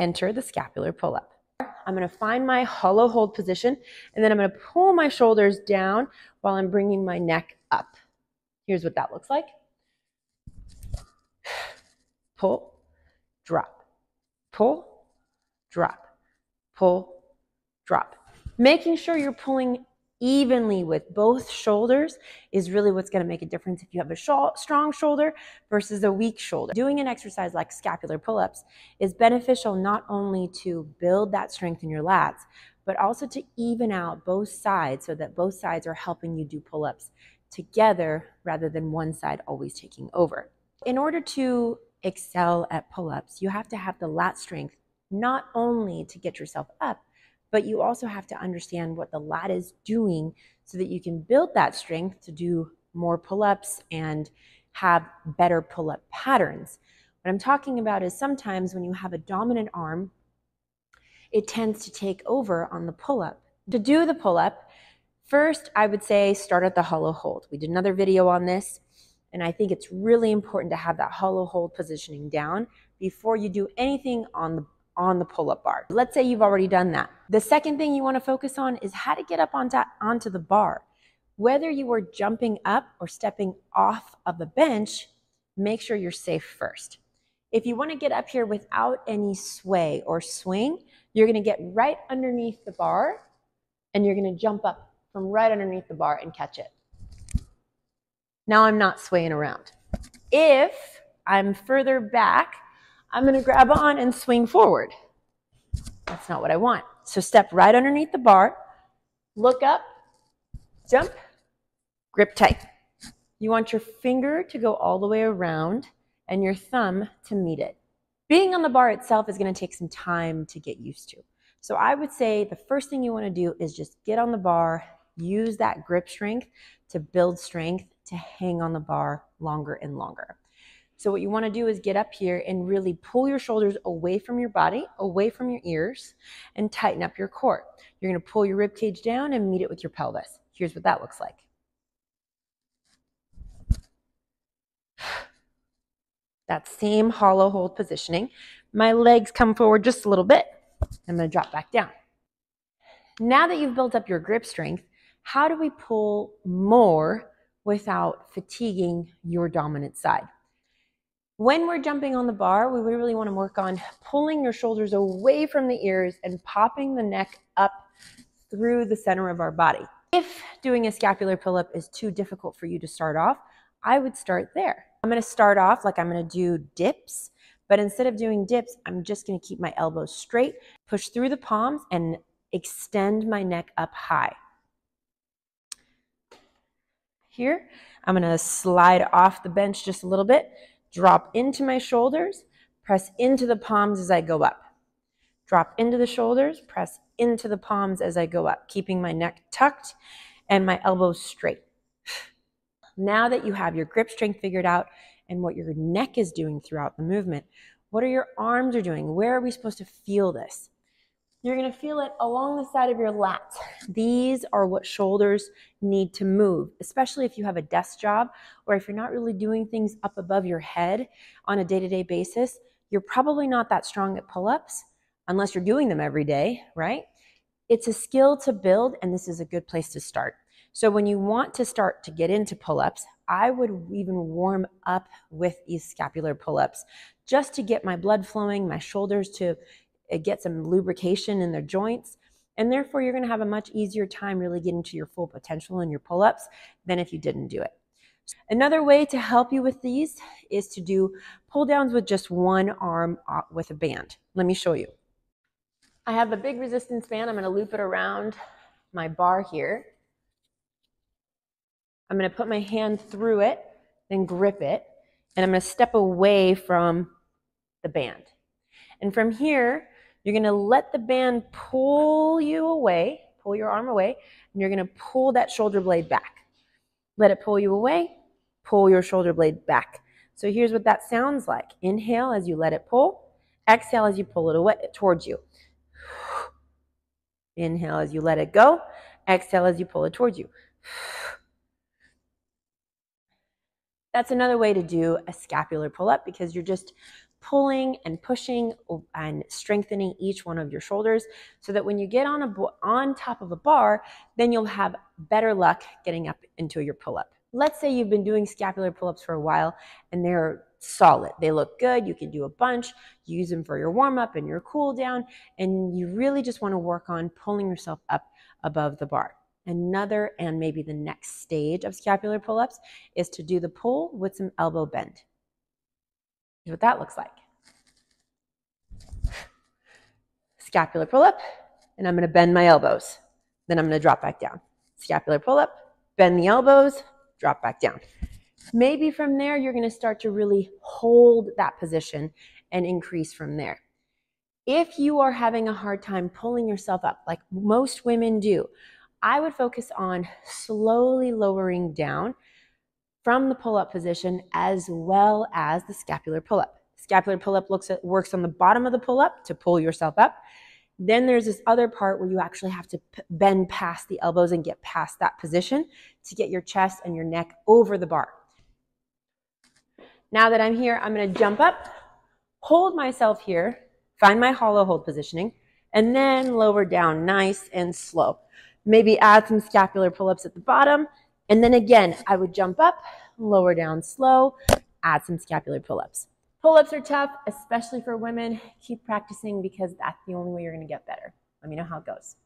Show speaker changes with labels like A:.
A: enter the scapular pull-up. I'm going to find my hollow hold position, and then I'm going to pull my shoulders down while I'm bringing my neck up. Here's what that looks like. Pull, drop, pull, drop, pull, drop. Making sure you're pulling evenly with both shoulders is really what's going to make a difference if you have a strong shoulder versus a weak shoulder. Doing an exercise like scapular pull-ups is beneficial not only to build that strength in your lats, but also to even out both sides so that both sides are helping you do pull-ups together rather than one side always taking over. In order to excel at pull-ups, you have to have the lat strength not only to get yourself up, but you also have to understand what the lat is doing so that you can build that strength to do more pull-ups and have better pull-up patterns. What I'm talking about is sometimes when you have a dominant arm, it tends to take over on the pull-up. To do the pull-up, first I would say start at the hollow hold. We did another video on this, and I think it's really important to have that hollow hold positioning down before you do anything on the pull-up bar. Let's say you've already done that. The second thing you want to focus on is how to get up onto the bar. Whether you are jumping up or stepping off of the bench, make sure you're safe first. If you want to get up here without any sway or swing, you're going to get right underneath the bar and you're going to jump up from right underneath the bar and catch it. Now I'm not swaying around. If I'm further back, I'm going to grab on and swing forward. That's not what I want. So step right underneath the bar, look up, jump, grip tight. You want your finger to go all the way around and your thumb to meet it. Being on the bar itself is going to take some time to get used to. So I would say the first thing you want to do is just get on the bar, use that grip strength to build strength to hang on the bar longer and longer. So what you want to do is get up here and really pull your shoulders away from your body, away from your ears, and tighten up your core. You're going to pull your rib cage down and meet it with your pelvis. Here's what that looks like. That same hollow hold positioning. My legs come forward just a little bit. I'm going to drop back down. Now that you've built up your grip strength, how do we pull more without fatiguing your dominant side? When we're jumping on the bar, we really want to work on pulling your shoulders away from the ears and popping the neck up through the center of our body. If doing a scapular pull-up is too difficult for you to start off, I would start there. I'm going to start off like I'm going to do dips, but instead of doing dips, I'm just going to keep my elbows straight, push through the palms, and extend my neck up high. Here, I'm going to slide off the bench just a little bit, drop into my shoulders, press into the palms as I go up. Drop into the shoulders, press into the palms as I go up, keeping my neck tucked and my elbows straight. Now that you have your grip strength figured out and what your neck is doing throughout the movement, what are your arms doing? Where are we supposed to feel this? You're going to feel it along the side of your lats. These are what shoulders need to move, especially if you have a desk job or if you're not really doing things up above your head on a day-to-day basis. You're probably not that strong at pull-ups unless you're doing them every day, right? It's a skill to build, and this is a good place to start. So when you want to start to get into pull-ups, I would even warm up with these scapular pull-ups just to get my blood flowing, my shoulders to get some lubrication in their joints, and therefore you're going to have a much easier time really getting to your full potential in your pull-ups than if you didn't do it. Another way to help you with these is to do pull downs with just one arm with a band. Let me show you. I have a big resistance band. I'm going to loop it around my bar here. I'm going to put my hand through it, then grip it, and I'm going to step away from the band. And from here, you're going to let the band pull you away, pull your arm away, and you're going to pull that shoulder blade back. Let it pull you away, pull your shoulder blade back. So here's what that sounds like. Inhale as you let it pull. Exhale as you pull it away towards you. Inhale as you let it go. Exhale as you pull it towards you. That's another way to do a scapular pull-up, because you're just pulling and pushing and strengthening each one of your shoulders, so that when you get on top of a bar, then you'll have better luck getting up into your pull-up. Let's say you've been doing scapular pull-ups for a while and they're solid. They look good. You can do a bunch, use them for your warm-up and your cool down, and you really just want to work on pulling yourself up above the bar. Another, and maybe the next stage of scapular pull-ups, is to do the pull with some elbow bend. Here's what that looks like. Scapular pull-up, and I'm going to bend my elbows. Then I'm going to drop back down. Scapular pull-up, bend the elbows, drop back down. Maybe from there, you're going to start to really hold that position and increase from there. If you are having a hard time pulling yourself up, like most women do, I would focus on slowly lowering down from the pull-up position, as well as the scapular pull-up. Scapular pull-up works on the bottom of the pull-up to pull yourself up. Then there's this other part where you actually have to bend past the elbows and get past that position to get your chest and your neck over the bar. Now that I'm here, I'm going to jump up, hold myself here, find my hollow hold positioning, and then lower down nice and slow. Maybe add some scapular pull-ups at the bottom, and then again, I would jump up, lower down slow, add some scapular pull-ups. Pull-ups are tough, especially for women. Keep practicing, because that's the only way you're going to get better. Let me know how it goes.